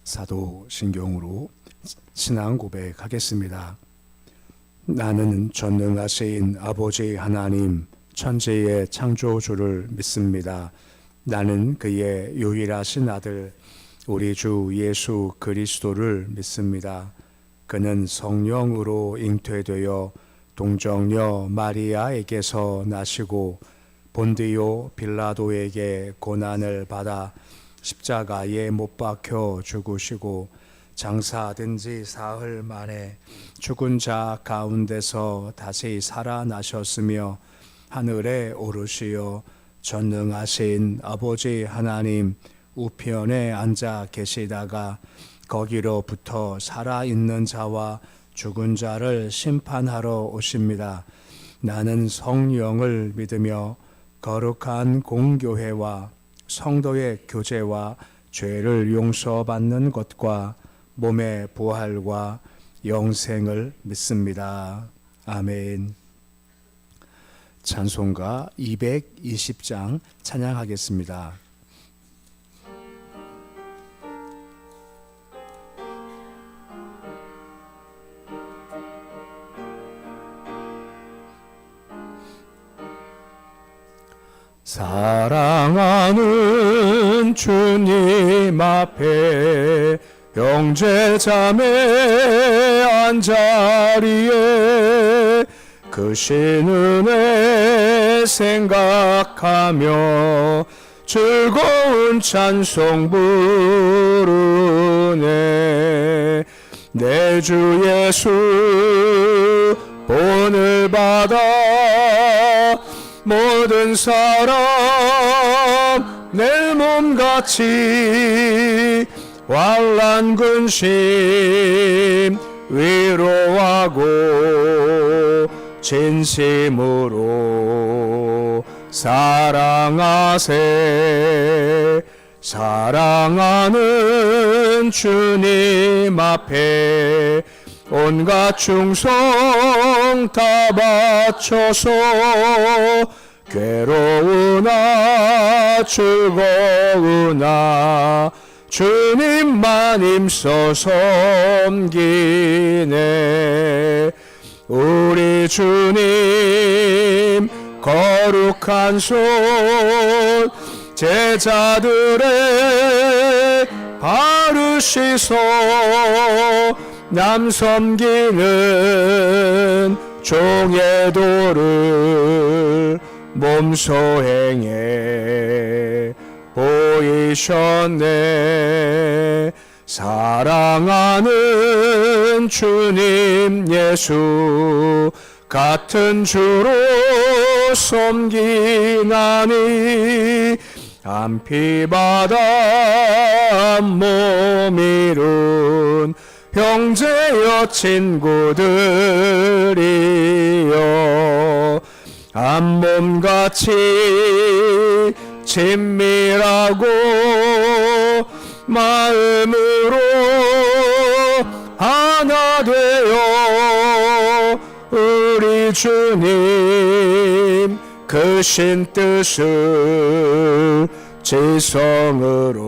사도신경으로 신앙 고백하겠습니다. 나는 전능하신 아버지 하나님 천지의 창조주를 믿습니다. 나는 그의 유일하신 아들 우리 주 예수 그리스도를 믿습니다. 그는 성령으로 잉태되어 동정녀 마리아에게서 나시고 본디오 빌라도에게 고난을 받아 십자가에 못 박혀 죽으시고 장사된 지 사흘 만에 죽은 자 가운데서 다시 살아나셨으며 하늘에 오르시어 전능하신 아버지 하나님 우편에 앉아 계시다가 거기로부터 살아있는 자와 죽은 자를 심판하러 오십니다. 나는 성령을 믿으며 거룩한 공교회와 성도의 교제와 죄를 용서받는 것과 몸의 부활과 영생을 믿습니다. 아멘. 찬송가 220장 찬양하겠습니다. 사랑하는 주님 앞에 형제자매 한자리에 크신 은혜 생각하며 즐거운 찬송 부르네. 내 주 예수 본을 받아 모든 사람 내 몸같이 환난 근심 위로하고 진심으로 사랑하세. 사랑하는 주님 앞에 온갖 충성 다 바쳐서 괴로우나 즐거우나 주님만 힘써 섬기네. 우리 주님 거룩한 손 제자들의 바르시소. 남 섬기는 종의 도를 몸소 행해 보이셨네. 사랑하는 주님 예수 같은 주로 섬기나니 안피바다 몸 이룬 형제여 친구들이여 한몸같이 친밀하고 마음으로 하나 되어 우리 주님 크신 뜻을 지성으로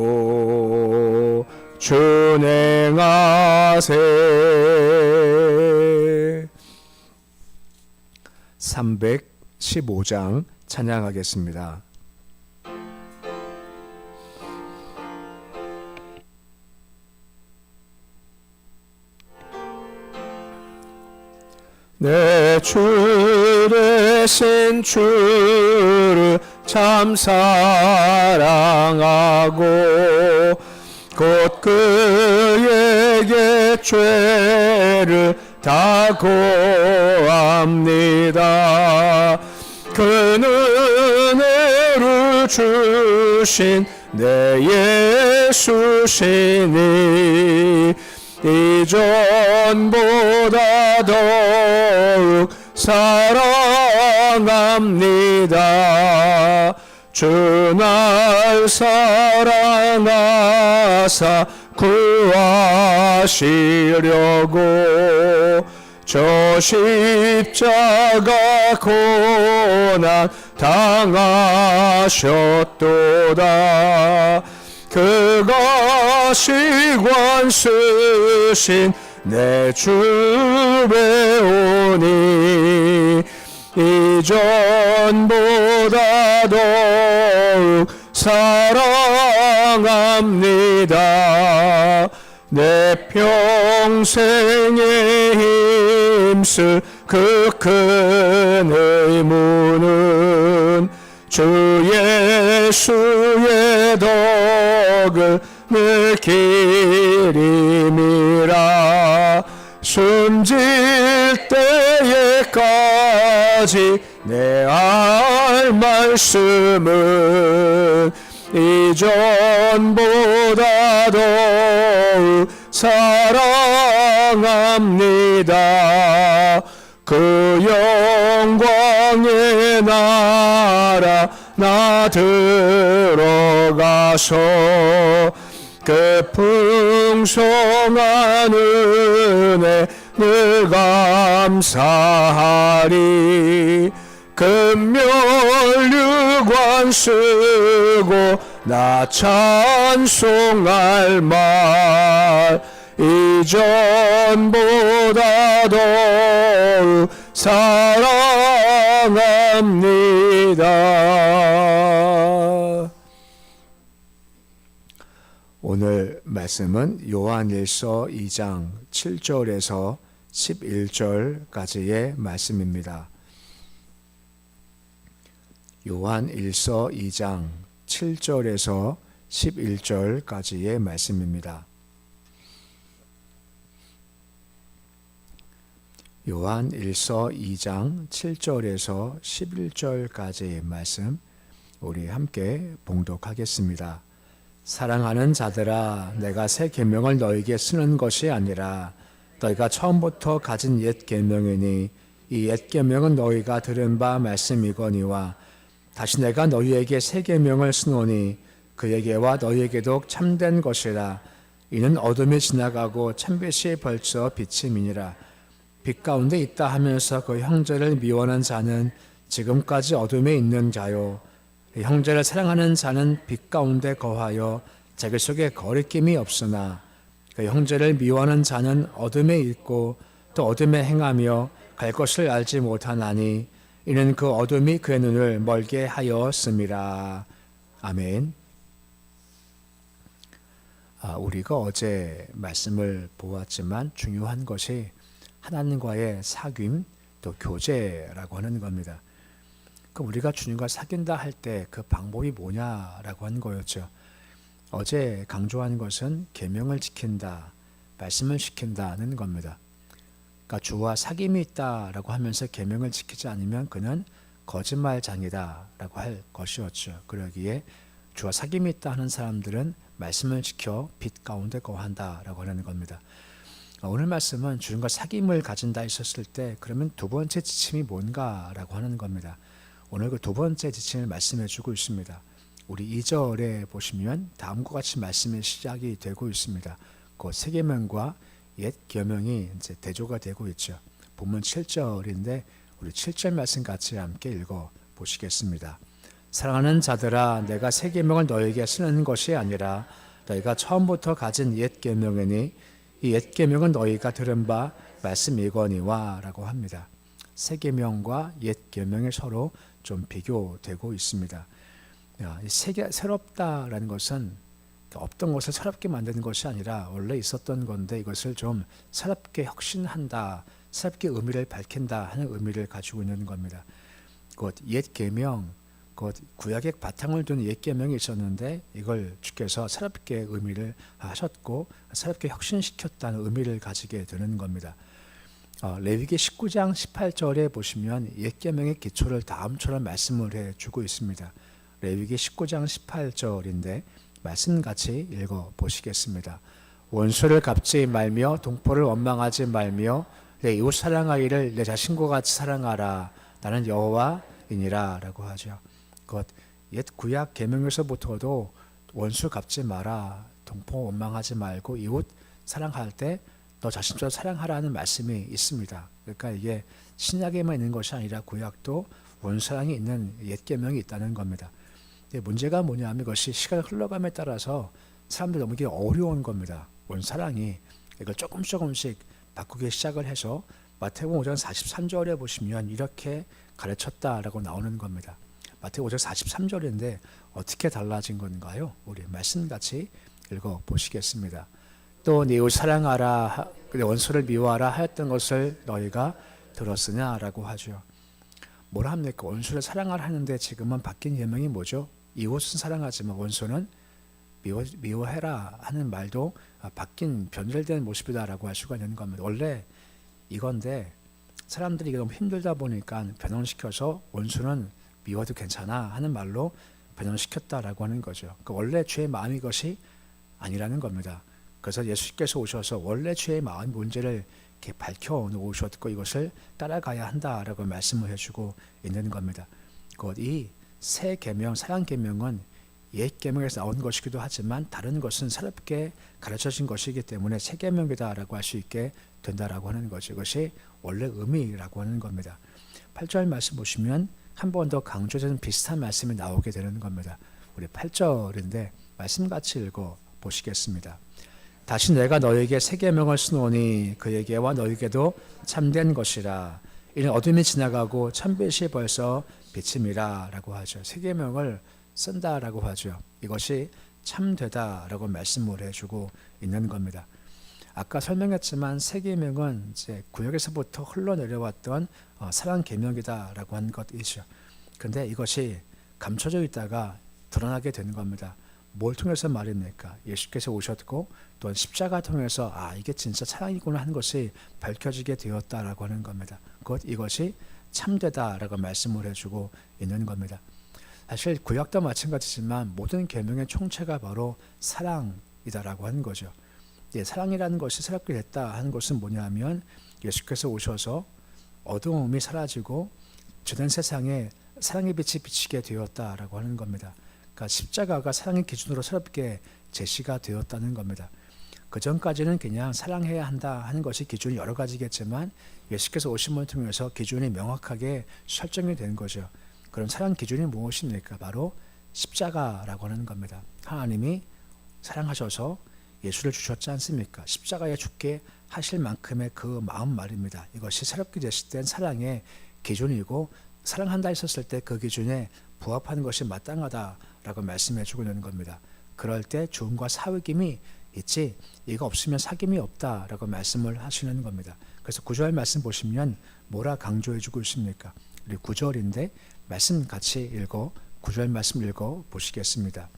준행하세. 315장 찬양하겠습니다. 내 주 되신 주를 참 사랑하고 곧 그에게 죄를 다 고합니다. 그 은혜를 주신 내 예수시니 이전보다 더욱 사랑합니다. 주 날 사랑하사 구하시려고 저 십자가 고난 당하셨도다. 그 그것이 권수신 내 주 배우니 이전보다 더욱 사랑합니다. 내 평생에 힘쓸 그 큰 의무는 주 예수의 덕을 늘 기림이라. 숨질 때에까지 내 알 말씀은 이전보다 더욱 사랑합니다. 그 영광의 나라 나 들어가서 그 풍성한 은혜 늘 감사하리. 금면류관 쓰고 나 찬송할 말 이전보다 더욱 사랑합니다. 오늘 말씀은 요한일서 2장 7절에서 11절까지의 말씀입니다. 요한일서 2장 7절에서 11절까지의 말씀입니다. 요한일서 2장 7절에서 11절까지의 말씀 우리 함께 봉독하겠습니다. 사랑하는 자들아, 내가 새 계명을 너희에게 쓰는 것이 아니라 너희가 처음부터 가진 옛 계명이니 이 옛 계명은 너희가 들은 바 말씀이거니와 다시 내가 너희에게 새 계명을 쓰노니 그에게와 너희에게도 참된 것이라. 이는 어둠이 지나가고 참빛이 벌써 비침이니라. 빛 가운데 있다 하면서 그 형제를 미워하는 자는 지금까지 어둠에 있는 자요, 형제를 사랑하는 자는 빛 가운데 거하여 자기 속에 거리낌이 없으나 그 형제를 미워하는 자는 어둠에 있고 또 어둠에 행하며 갈 것을 알지 못하나니 이는 그 어둠이 그의 눈을 멀게 하였음이라. 아멘. 우리가 어제 말씀을 보았지만 중요한 것이 하나님과의 사귐 또 교제라고 하는 겁니다. 그럼 우리가 주님과 사귄다 할 때 그 방법이 뭐냐라고 하는 거였죠. 어제 강조한 것은 계명을 지킨다, 말씀을 지킨다는 겁니다. 그러니까 주와 사귐이 있다라고 하면서 계명을 지키지 않으면 그는 거짓말장이다라고 할 것이었죠. 그러기에 주와 사귐이 있다 하는 사람들은 말씀을 지켜 빛 가운데 거한다라고 하는 겁니다. 오늘 말씀은 주님과 사귐을 가진다 있었을 때 그러면 두 번째 지침이 뭔가라고 하는 겁니다. 오늘 그 두 번째 지침을 말씀해 주고 있습니다. 우리 2절에 보시면 다음과 같이 말씀의 시작이 되고 있습니다. 그 새 계명과 옛 계명이 이제 대조가 되고 있죠. 본문 7절인데 우리 7절 말씀 같이 함께 읽어 보시겠습니다. 사랑하는 자들아, 내가 새 계명을 너에게 쓰는 것이 아니라 너희가 처음부터 가진 옛 계명이니 이 옛 계명은 너희가 들은 바 말씀이거니와 라고 합니다. 새 계명과 옛 계명이 서로 좀 비교되고 있습니다. 새롭다라는 것은 없던 것을 새롭게 만드는 것이 아니라 원래 있었던 건데 이것을 좀 새롭게 혁신한다, 새롭게 의미를 밝힌다 하는 의미를 가지고 있는 겁니다. 곧 옛 계명, 곧 구약의 바탕을 둔 옛 계명이 있었는데 이걸 주께서 새롭게 의미를 하셨고 새롭게 혁신시켰다는 의미를 가지게 되는 겁니다. 레위기 19장 18절에 보시면 옛 계명의 기초를 다음처럼 말씀을 해주고 있습니다. 레위기 19장 18절인데 말씀같이 읽어 보시겠습니다. 원수를 갚지 말며 동포를 원망하지 말며 내 이웃 사랑하기를 내 자신과 같이 사랑하라. 나는 여호와이니라 라고 하죠. 곧 옛 구약 계명에서부터도 원수 갚지 마라, 동포 원망하지 말고 이웃 사랑할 때 너 자신처럼 사랑하라는 말씀이 있습니다. 그러니까 이게 신약에만 있는 것이 아니라 구약도 원수사랑이 있는 옛 계명이 있다는 겁니다. 근데 문제가 뭐냐면 이것이 시간이 흘러감에 따라서 사람들이 너무 이게 어려운 겁니다. 사랑이 이걸 조금씩 바꾸기 시작을 해서 마태복음 5장 43절에 보시면 이렇게 가르쳤다라고 나오는 겁니다. 마태복음 5장 43절인데 어떻게 달라진 건가요? 우리 말씀 같이 읽어 보시겠습니다. 또 네 이웃 사랑하라, 내 원수를 미워하라 하였던 것을 너희가 들었으냐라고 하죠. 뭐라 합니까? 원수를 사랑하라 하는데 지금은 바뀐 계명이 뭐죠? 이웃은 사랑하지만 원수는 미워해라 하는 말도 바뀐 변절된 모습이다라고 할 수가 있는 겁니다. 원래 이건데 사람들이 너무 힘들다 보니까 변형시켜서 원수는 미워도 괜찮아 하는 말로 변형시켰다라고 하는 거죠. 그러니까 원래 죄의 마음이 것이 아니라는 겁니다. 그래서 예수께서 오셔서 원래 죄의 마음 문제를 이렇게 밝혀 놓으셨고 이것을 따라가야 한다라고 말씀을 해주고 있는 겁니다. 곧 이 새 계명, 사랑 계명은 옛 계명에서 나온 것이기도 하지만 다른 것은 새롭게 가르쳐진 것이기 때문에 새 계명이다라고 할 수 있게 된다라고 하는 거죠. 이것이 원래 의미라고 하는 겁니다. 8절 말씀 보시면 한 번 더 강조되는 비슷한 말씀이 나오게 되는 겁니다. 우리 8절인데 말씀 같이 읽어 보시겠습니다. 다시 내가 너에게 새 계명을 쓰노니 그에게와 너에게도 참된 것이라. 이는 어둠이 지나가고 참빛이 벌써 비침이라 라고 하죠. 새 계명을 쓴다라고 하죠. 이것이 참되다라고 말씀을 해주고 있는 겁니다. 아까 설명했지만 새 계명은 이제 구약에서부터 흘러내려왔던 사랑 계명이다라고 한 것이죠. 근데 이것이 감춰져 있다가 드러나게 되는 겁니다. 뭘 통해서 말입니까? 예수께서 오셨고 또 십자가 통해서 이게 진짜 사랑이구나 하는 것이 밝혀지게 되었다라고 하는 겁니다. 이것이 참되다라고 말씀을 해주고 있는 겁니다. 사실 구약도 마찬가지지만 모든 계명의 총체가 바로 사랑이다라고 하는 거죠. 사랑이라는 것이 새롭게 됐다 하는 것은 뭐냐면 예수께서 오셔서 어두움이 사라지고 주된 세상에 사랑의 빛이 비치게 되었다라고 하는 겁니다. 그러니까 십자가가 사랑의 기준으로 새롭게 제시가 되었다는 겁니다. 그 전까지는 그냥 사랑해야 한다 하는 것이 기준이 여러 가지겠지만 예수께서 오심을 통해서 기준이 명확하게 설정이 된 거죠. 그럼 사랑 기준이 무엇입니까? 바로 십자가라고 하는 겁니다. 하나님이 사랑하셔서 예수를 주셨지 않습니까? 십자가에 죽게 하실 만큼의 그 마음 말입니다. 이것이 새롭게 제시된 사랑의 기준이고 사랑한다 했었을 때 그 기준에 부합하는 것이 마땅하다라고 말씀해 주고 있는 겁니다. 그럴 때 주음과 사귐이 있지 이거 없으면 사귐이 없다라고 말씀을 하시는 겁니다. 그래서 9절 말씀 보시면 뭐라 강조해 주고 있습니까? 우리 9절인데 말씀 같이 읽어 9절 말씀 읽어 보시겠습니다.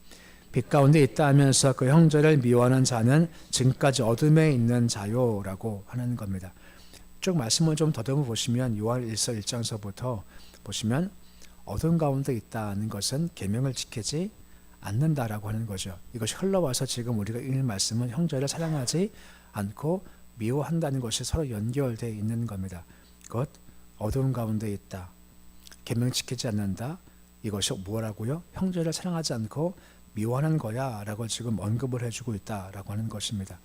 빛 가운데 있다 하면서 그 형제를 미워하는 자는 지금까지 어둠에 있는 자요라고 하는 겁니다. 쭉 말씀을 좀 더듬어 보시면 요한 1서 1장서부터 보시면 어둠 가운데 있다는 것은 계명을 지키지 않는다라고 하는 거죠. 이것이 흘러와서 지금 우리가 읽는 말씀은 형제를 사랑하지 않고 미워한다는 것이 서로 연결되어 있는 겁니다. 그것 어둠 가운데 있다. 계명 지키지 않는다. 이것이 뭐라고요? 형제를 사랑하지 않고 미워하는 거야 라고 지금 언급을 해주고 있다라고 하는 것입니다.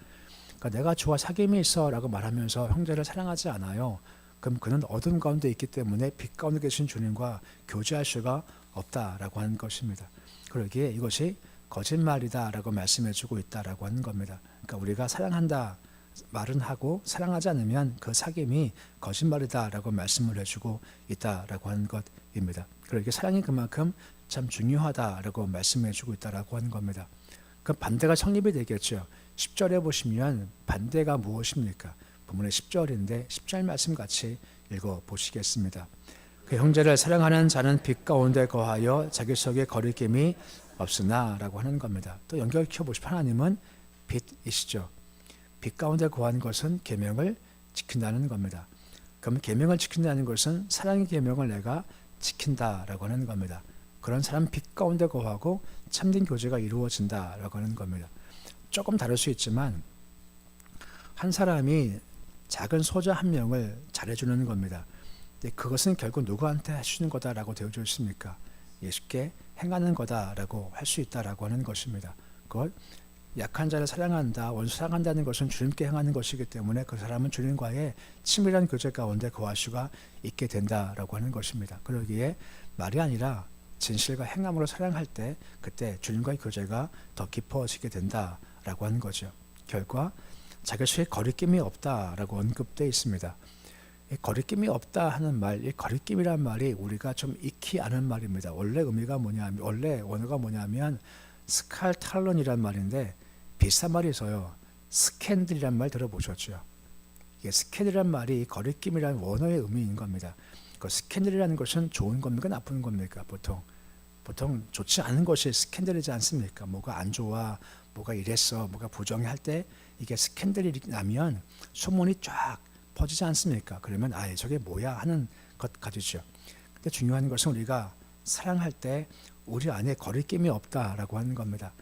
그러니까 내가 주와 사귐이 있어 라고 말하면서 형제를 사랑하지 않아요. 그럼 그는 어둠 가운데 있기 때문에 빛 가운데 계신 주님과 교제할 수가 없다라고 하는 것입니다. 그러기에 이것이 거짓말이다라고 말씀해주고 있다라고 하는 겁니다. 그러니까 우리가 사랑한다 말은 하고 사랑하지 않으면 그 사귐이 거짓말이다라고 말씀을 해주고 있다라고 하는 것입니다. 그러기에 사랑이 그만큼 참 중요하다라고 말씀해주고 있다라고 하는 겁니다. 그 반대가 성립이 되겠죠. 10절에 보시면 반대가 무엇입니까? 본문의 10절인데 10절 말씀 같이 읽어보시겠습니다. 그 형제를 사랑하는 자는 빛 가운데 거하여 자기 속에 거리낌이 없으나 라고 하는 겁니다. 또 연결시켜 보시면 하나님은 빛이시죠. 빛 가운데 거하는 것은 계명을 지킨다는 겁니다. 그럼 계명을 지킨다는 것은 사랑의 계명을 내가 지킨다라고 하는 겁니다. 그런 사람 빛 가운데 거하고 참된 교제가 이루어진다라고 하는 겁니다. 조금 다를 수 있지만 한 사람이 작은 소자 한 명을 잘해주는 겁니다. 근데 그것은 결국 누구한테 해주는 거다라고 되어져 있습니까? 예수께 행하는 거다라고 할 수 있다라고 하는 것입니다. 그것 약한 자를 사랑한다, 원수 사랑한다는 것은 주님께 행하는 것이기 때문에 그 사람은 주님과의 친밀한 교제 가운데 거할 수가 있게 된다라고 하는 것입니다. 그러기에 말이 아니라 진실과 행함으로 사랑할 때 그때 주님과의 교제가 더 깊어지게 된다라고 하는 거죠. 결과 자기 속에 거리낌이 없다라고 언급되어 있습니다. 이 거리낌이 없다 하는 말, 이 거리낌이란 말이 우리가 좀 익히 아는 말입니다. 원래 의미가 뭐냐면, 원래 원어가 뭐냐면 스칼탈론이란 말인데 비슷한 말이 있어요. 스캔들이란 말 들어보셨죠? 이게 스캔들이란 말이 거리낌이란 원어의 의미인 겁니다. 그 스캔들이라는 것은 좋은 겁니까 나쁜 겁니까? 보통 좋지 않은 것이 스캔들이지 않습니까? 뭐가 안 좋아, 뭐가 이랬어, 뭐가 부정해 할 때 이게 스캔들이 나면 소문이 쫙 퍼지지 않습니까? 그러면 저게 뭐야 하는 것 같으죠. 근데 중요한 것은 우리가 사랑할 때 우리 안에 거리낌이 없다라고 하는 겁니다.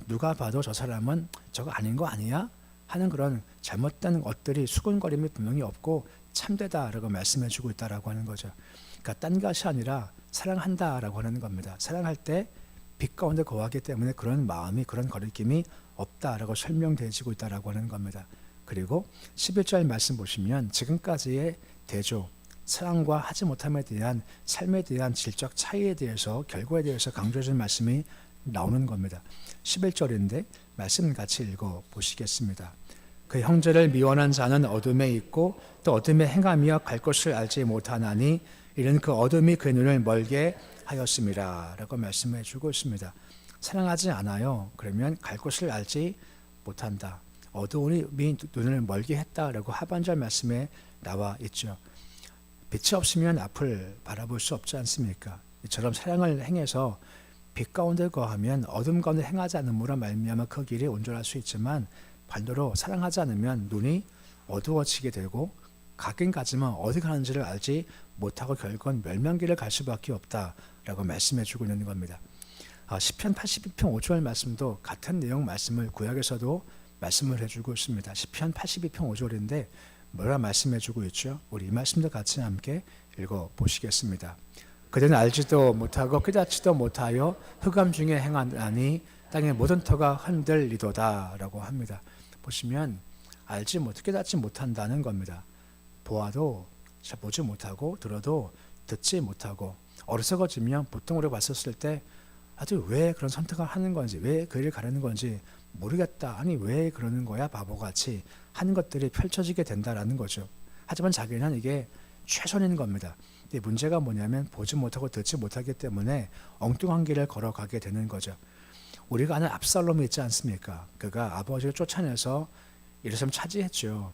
누가 봐도 저 사람은 저거 아닌 거 아니야? 하는 그런 잘못된 것들이 수군거림이 분명히 없고 참되다라고 말씀해주고 있다라고 하는 거죠. 그러니까 딴 것이 아니라 사랑한다라고 하는 겁니다. 사랑할 때 빛 가운데 거하기 때문에 그런 마음이, 그런 거리낌이 없다라고 설명되어지고 있다라고 하는 겁니다. 그리고 11절 말씀 보시면 지금까지의 대조, 사랑과 하지 못함에 대한 삶에 대한 질적 차이에 대해서, 결과에 대해서 강조해주는 말씀이 나오는 겁니다. 11절인데 말씀 같이 읽어 보시겠습니다. 그 형제를 미워하는 자는 어둠에 있고 또 어둠에 행하며 갈 곳을 알지 못하나니 이는 그 어둠이 그 눈을 멀게 하였음이라 라고 말씀해 주고 있습니다. 사랑하지 않아요. 그러면 갈 곳을 알지 못한다. 어두움이 눈을 멀게 했다라고 하반절 말씀에 나와 있죠. 빛이 없으면 앞을 바라볼 수 없지 않습니까? 이처럼 사랑을 행해서 빛 가운데 거하면 어둠 가운데 행하지 않음으로 말미암아 그 길이 온전할 수 있지만 반대로 사랑하지 않으면 눈이 어두워지게 되고 가긴 가지만 어디 가는지를 알지 못하고 결국은 멸망길을 갈 수밖에 없다라고 말씀해 주고 있는 겁니다. 시편 82편 5절 말씀도 같은 내용 말씀을 구약에서도 말씀을 해주고 있습니다. 시편 82편 5절인데 뭐라 말씀해주고 있죠? 우리 이 말씀도 같이 함께 읽어보시겠습니다. 그들은 알지도 못하고 깨닫지도 못하여 흑암 중에 행하나니 땅의 모든 터가 흔들리도다 라고 합니다. 보시면 알지 못, 깨닫지 못한다는 겁니다. 보아도 보지 못하고 들어도 듣지 못하고 어리석어지면 보통 우리가 봤었을 때 왜 그런 선택을 하는 건지, 왜 그 일을 가려는 건지 모르겠다. 아니 왜 그러는 거야 바보같이 하는 것들이 펼쳐지게 된다라는 거죠. 하지만 자기는 이게 최선인 겁니다. 근데 문제가 뭐냐면 보지 못하고 듣지 못하기 때문에 엉뚱한 길을 걸어가게 되는 거죠. 우리가 아는 압살롬이 있지 않습니까? 그가 아버지를 쫓아내서 예루살렘 차지했죠.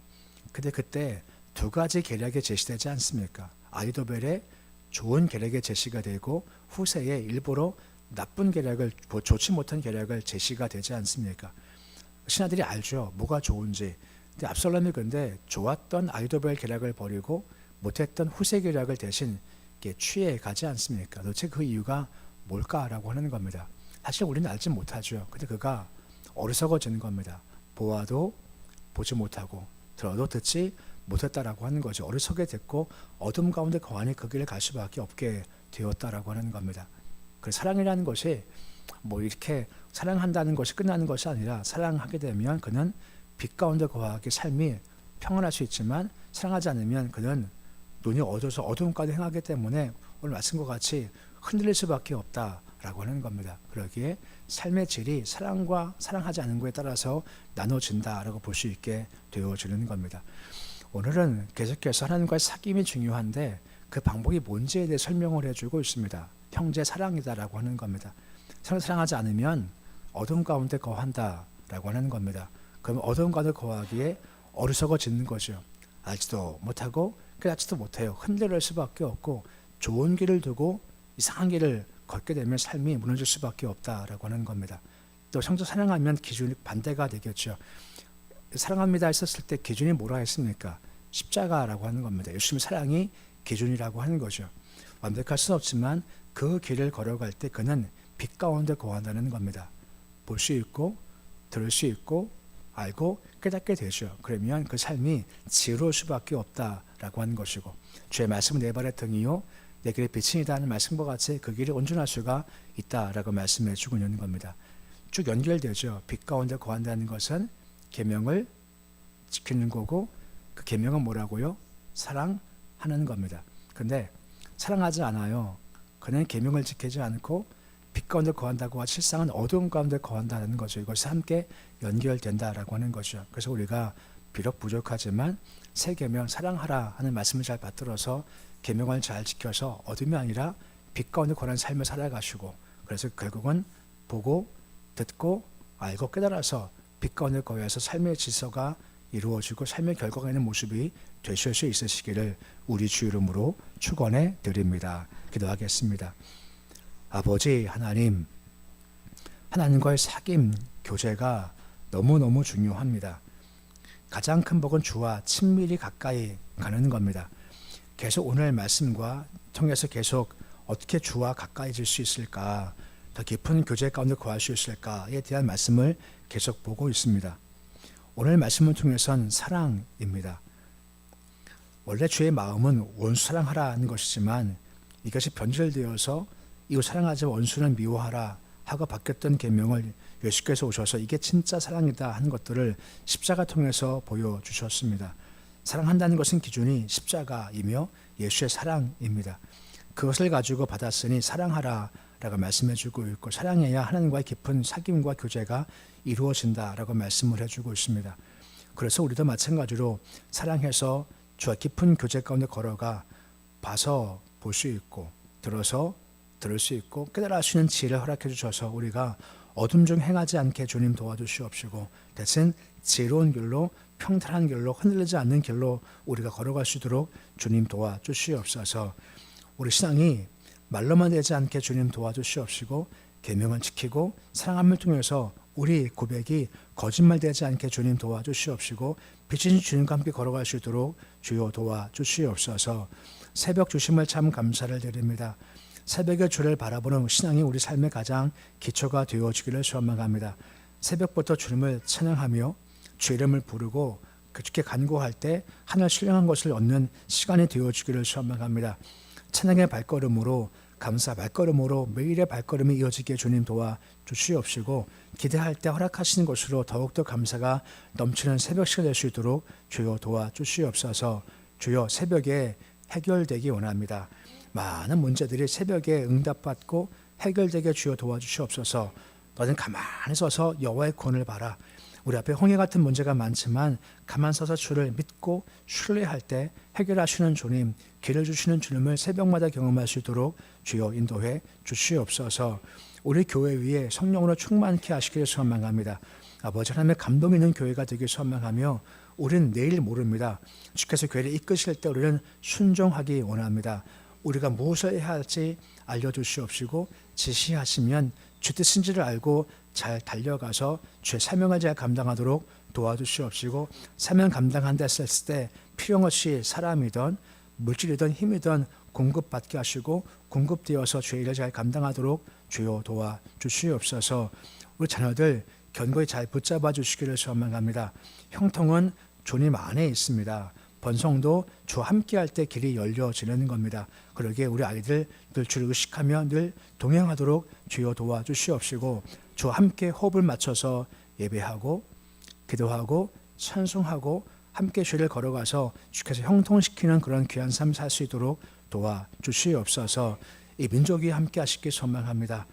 근데 그때 두 가지 계략이 제시되지 않습니까? 아히도벨의 좋은 계략이 제시가 되고 후세에 일부러 나쁜 계략을, 좋지 못한 계략을 제시가 되지 않습니까? 신하들이 알죠. 뭐가 좋은지. 근데 압살롬이 근데 좋았던 아히도벨 계략을 버리고 못했던 후세 계략을 대신 취해 가지 않습니까? 도대체 그 이유가 뭘까라고 하는 겁니다. 사실 우리는 알지 못하죠. 근데 그가 어리석어지는 겁니다. 보아도 보지 못하고 들어도 듣지 못했다라고 하는 거죠. 어리석게 됐고 어둠 가운데 거하니 그 길을 갈 수밖에 없게 되었다라고 하는 겁니다. 그 사랑이라는 것이 이렇게 사랑한다는 것이 끝나는 것이 아니라 사랑하게 되면 그는 빛 가운데 거하게 삶이 평안할 수 있지만 사랑하지 않으면 그는 눈이 어두워서 어두움 가운데 행하기 때문에 오늘 말씀과 같이 흔들릴 수밖에 없다라고 하는 겁니다. 그러기에 삶의 질이 사랑과 사랑하지 않는 것에 따라서 나눠진다라고 볼 수 있게 되어지는 겁니다. 오늘은 계속해서 하나님과의 사귐이 중요한데 그 방법이 뭔지에 대해 설명을 해주고 있습니다. 형제 사랑이다라고 하는 겁니다. 사랑하지 않으면 어둠 가운데 거한다라고 하는 겁니다. 그럼 어둠 가운데 거하기에 어리석어지는 거죠. 알지도 못하고 깨닫지도 못해요. 흔들릴 수밖에 없고 좋은 길을 두고 이상한 길을 걷게 되면 삶이 무너질 수밖에 없다라고 하는 겁니다. 또 성도 사랑하면 기준이 반대가 되겠죠. 사랑합니다 했었을 때 기준이 뭐라 했습니까? 십자가라고 하는 겁니다. 예수님의 사랑이 기준이라고 하는 거죠. 완벽할 수는 없지만 그 길을 걸어갈 때 그는 빛 가운데 거한다는 겁니다. 볼 수 있고 들을 수 있고 알고 깨닫게 되죠. 그러면 그 삶이 지혜로울 수밖에 없다라고 하는 것이고 주의 말씀은 내 발의 등이요 내 길의 빛이다 하는 말씀과 같이 그 길이 온전할 수가 있다라고 말씀해 주고 있는 겁니다. 쭉 연결되죠. 빛 가운데 거한다는 것은 계명을 지키는 거고 그 계명은 뭐라고요? 사랑하는 겁니다. 근데 사랑하지 않아요. 그는 계명을 지키지 않고 빛 가운데 거한다고 하 실상은 어두운 가운데 거한다는 거죠. 이것이 함께 연결된다라고 하는 거죠. 그래서 우리가 비록 부족하지만 새 계명 사랑하라 하는 말씀을 잘 받들어서 계명을 잘 지켜서 어둠이 아니라 빛 가운데 거하는 삶을 살아가시고, 그래서 결국은 보고 듣고 알고 깨달아서 빛 가운데 거해서 삶의 질서가 이루어지고 삶의 결과가 있는 모습이 되실 수 있으시기를 우리 주 이름으로 축원해 드립니다. 기도하겠습니다. 아버지 하나님, 하나님과의 사귐, 교제가 너무너무 중요합니다. 가장 큰 복은 주와 친밀히 가까이 가는 겁니다. 계속 오늘 말씀과 통해서 계속 어떻게 주와 가까이질 수 있을까, 더 깊은 교제 가운데 거할 수 있을까에 대한 말씀을 계속 보고 있습니다. 오늘 말씀을 통해서는 사랑입니다. 원래 주의 마음은 원수 사랑하라는 것이지만 이것이 변질되어서 이웃 사랑하지 원수는 미워하라 하고 바뀌었던 계명을 예수께서 오셔서 이게 진짜 사랑이다 하는 것들을 십자가 통해서 보여주셨습니다. 사랑한다는 것은 기준이 십자가이며 예수의 사랑입니다. 그것을 가지고 받았으니 사랑하라 라고 말씀해주고 있고, 사랑해야 하나님과의 깊은 사귐과 교제가 이루어진다라고 말씀을 해주고 있습니다. 그래서 우리도 마찬가지로 사랑해서 주와 깊은 교제 가운데 걸어가 봐서 볼 수 있고 들어서 들을 수 있고 깨달아 할 수 있는 지혜를 허락해 주셔서 우리가 어둠 중 행하지 않게 주님 도와주시옵시고, 대신 지혜로운 길로 평탄한 길로 흔들리지 않는 길로 우리가 걸어갈 수 있도록 주님 도와주시옵소서. 우리 신앙이 말로만 되지 않게 주님 도와주시옵시고, 계명을 지키고 사랑함을 통해서 우리 고백이 거짓말되지 않게 주님 도와주시옵시고, 빛인 주님과 함께 걸어갈 수 있도록 주여 도와주시옵소서. 새벽 주심을 참 감사를 드립니다. 새벽의 주를 바라보는 신앙이 우리 삶의 가장 기초가 되어지기를 소망합니다. 새벽부터 주님을 찬양하며 주 이름을 부르고 주께 간구할 때 하늘 신령한 것을 얻는 시간이 되어지기를 소망합니다. 찬양의 발걸음으로, 감사 발걸음으로 매일의 발걸음이 이어지게 주님 도와주시옵시고, 기대할 때 허락하시는 것으로 더욱더 감사가 넘치는 새벽 시간 될 수 있도록 주여 도와주시옵소서. 주여, 새벽에 해결되기 원합니다. 많은 문제들이 새벽에 응답받고 해결되게 주여 도와주시옵소서. 너는 가만히 서서 여호와의 구원을 봐라. 우리 앞에 홍해 같은 문제가 많지만 가만 서서 주를 믿고 신뢰할 때 해결하시는 주님, 길을 주시는 주님을 새벽마다 경험할 수 있도록 주여 인도해 주시옵소서. 우리 교회 위에 성령으로 충만케 하시기를 소망합니다. 아버지 하나님의 감동 있는 교회가 되길 소망하며, 우리는 내일 모릅니다. 주께서 교회를 이끄실 때 우리는 순종하기 원합니다. 우리가 무엇을 해야 할지 알려주시옵시고, 지시하시면 주 뜻인지를 알고 잘 달려가서 주의 사명을 잘 감당하도록 도와주시옵시고, 사명 감당한다 했을 때 필요없이 사람이든 물질이든 힘이든 공급받게 하시고 공급되어서 주의 일을 잘 감당하도록 주여 도와주시옵소서. 우리 자녀들 견고히 잘 붙잡아 주시기를 소망합니다. 형통은 주님 안에 있습니다. 번성도 주와 함께할 때 길이 열려지는 겁니다. 그러기에 우리 아이들 늘 주를 의식하며 늘 동행하도록 주여 도와주시옵시고, 주와 함께 호흡을 맞춰서 예배하고 기도하고 찬송하고 함께 주를 걸어가서 주께서 형통시키는 그런 귀한 삶 살 수 있도록 도와주시옵소서. 이 민족이 함께 하시길 소망합니다.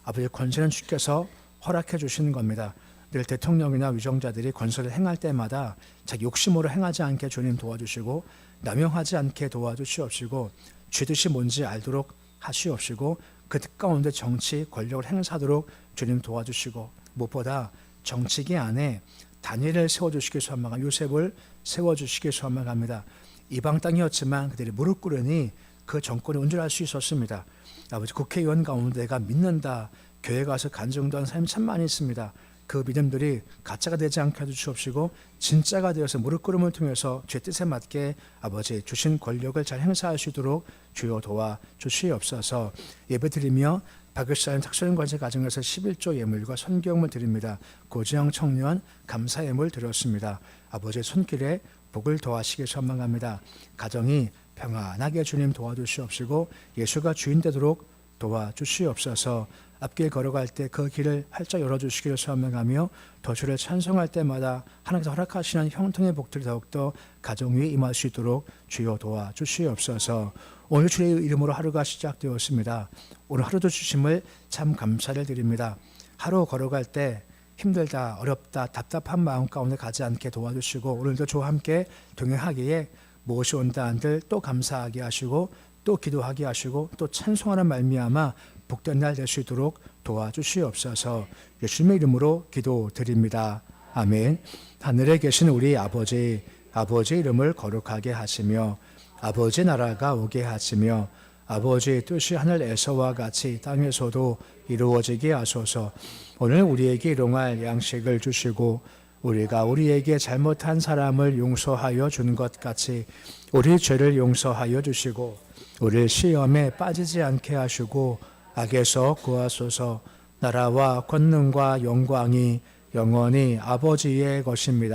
아버지, 권세는 주께서 허락해 주시는 겁니다. 늘 대통령이나 위정자들이 권세를 행할 때마다 자기 욕심으로 행하지 않게 주님 도와주시고, 남용하지 않게 도와주시옵시고, 죄 뜻이 뭔지 알도록 하시옵시고, 그 뜻 가운데 정치 권력을 행사하도록 주님 도와주시고, 무엇보다 정치계 안에 다니엘을 세워주시길 소망합니다. 요셉을 세워주시길 소망합니다. 이방 땅이었지만 그들이 무릎 꿇으니 그 정권이 온전할 수 있었습니다. 아버지, 국회의원 가운데가 믿는다, 교회 가서 간증도한 사람이 참 많이 있습니다. 그 믿음들이 가짜가 되지 않게 해주시옵시고, 진짜가 되어서 무릎 꿇음을 통해서 죄 뜻에 맞게 아버지 주신 권력을 잘 행사할 수 있도록 주여 도와주시옵소서. 예배드리며 박일사님 탁소년 관세 가정에서 11조 예물과 선교용을 드립니다. 고지영 청년 감사 예물 드렸습니다. 아버지의 손길에 복을 더하시길 소망합니다. 가정이 평안하게 주님 도와주시옵시고, 예수가 주인 되도록 도와주시옵소서. 앞길 걸어갈 때 그 길을 활짝 열어주시기를 소망하며, 더 주를 찬송할 때마다 하나님께서 허락하시는 형통의 복들이 더욱더 가정 위에 임할 수 있도록 주여 도와주시옵소서. 오늘 주의 이름으로 하루가 시작되었습니다. 오늘 하루도 주심을 참 감사를 드립니다. 하루 걸어갈 때 힘들다, 어렵다, 답답한 마음 가운데 가지 않게 도와주시고 오늘도 저와 함께 동행하기에 무엇이 온다 한들 또 감사하게 하시고 또 기도하게 하시고 또 찬송하는 말미암아 복된 날 될 수 있도록 도와주시옵소서. 예수님의 이름으로 기도드립니다. 아멘. 하늘에 계신 우리 아버지, 아버지의 이름을 거룩하게 하시며 아버지 나라가 오게 하시며 아버지의 뜻이 하늘에서와 같이 땅에서도 이루어지게 하소서. 오늘 우리에게 일용할 양식을 주시고 우리가 우리에게 잘못한 사람을 용서하여 준 것 같이 우리 죄를 용서하여 주시고 우리를 시험에 빠지지 않게 하시고 악에서 구하소서. 나라와 권능과 영광이 영원히 아버지의 것입니다.